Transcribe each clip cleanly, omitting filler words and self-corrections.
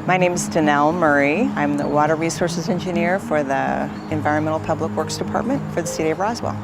My name is Danelle Murray. I'm the Water Resources Engineer for the Environmental Public Works Department for the City of Roswell.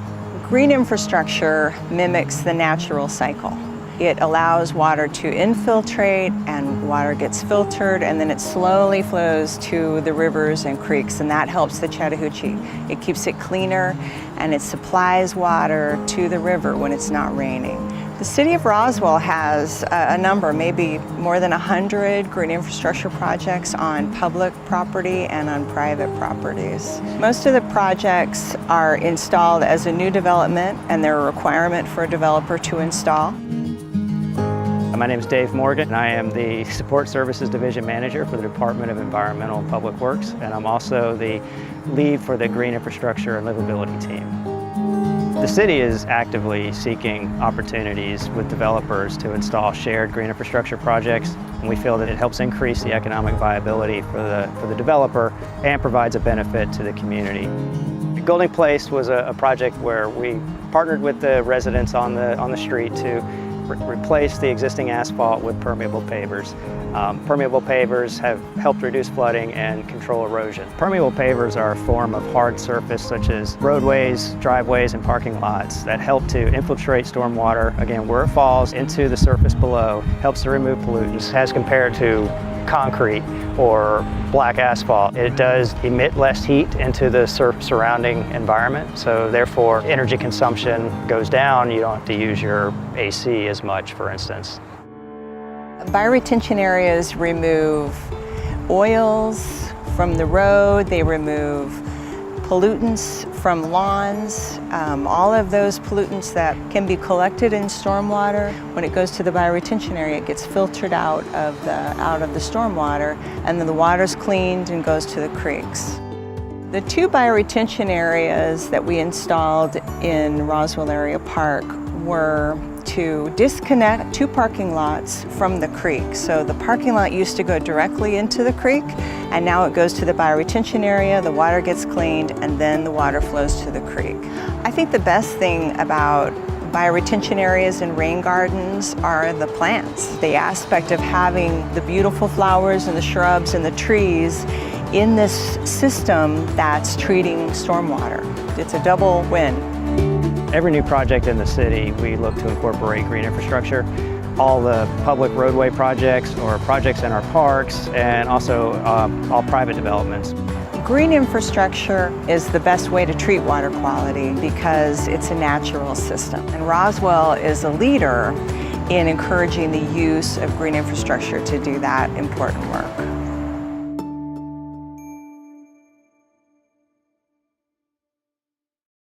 Green infrastructure mimics the natural cycle. It allows water to infiltrate and water gets filtered and then it slowly flows to the rivers and creeks, and that helps the Chattahoochee. It keeps it cleaner and it supplies water to the river when it's not raining. The City of Roswell has a number, maybe more than 100 green infrastructure projects on public property and on private properties. Most of the projects are installed as a new development and they're a requirement for a developer to install. My name is Dave Morgan, and I am the Support Services Division Manager for the Department of Environmental and Public Works, and I'm also the lead for the Green Infrastructure and Livability team. The city is actively seeking opportunities with developers to install shared green infrastructure projects, and we feel that it helps increase the economic viability for the developer and provides a benefit to the community. Golden Place was a project where we partnered with the residents on the street to replace the existing asphalt with permeable pavers. Permeable pavers have helped reduce flooding and control erosion. Permeable pavers are a form of hard surface such as roadways, driveways, and parking lots that help to infiltrate stormwater, again, where it falls into the surface below, helps to remove pollutants as compared to concrete or black asphalt. It does emit less heat into the surrounding environment, so therefore energy consumption goes down. You don't have to use your AC as much, for instance. Bioretention areas remove oils from the road, they remove pollutants from lawns, all of those pollutants that can be collected in stormwater. When it goes to the bioretention area, it gets filtered out of the stormwater, and then the water's cleaned and goes to the creeks. The two bioretention areas that we installed in Roswell Area Park were to disconnect two parking lots from the creek. So the parking lot used to go directly into the creek, and now it goes to the bioretention area, the water gets cleaned, and then the water flows to the creek. I think the best thing about bioretention areas and rain gardens are the plants. The aspect of having the beautiful flowers and the shrubs and the trees in this system that's treating stormwater. It's a double win. Every new project in the city, we look to incorporate green infrastructure. All the public roadway projects or projects in our parks, and also all private developments. Green infrastructure is the best way to treat water quality because it's a natural system. And Roswell is a leader in encouraging the use of green infrastructure to do that important work.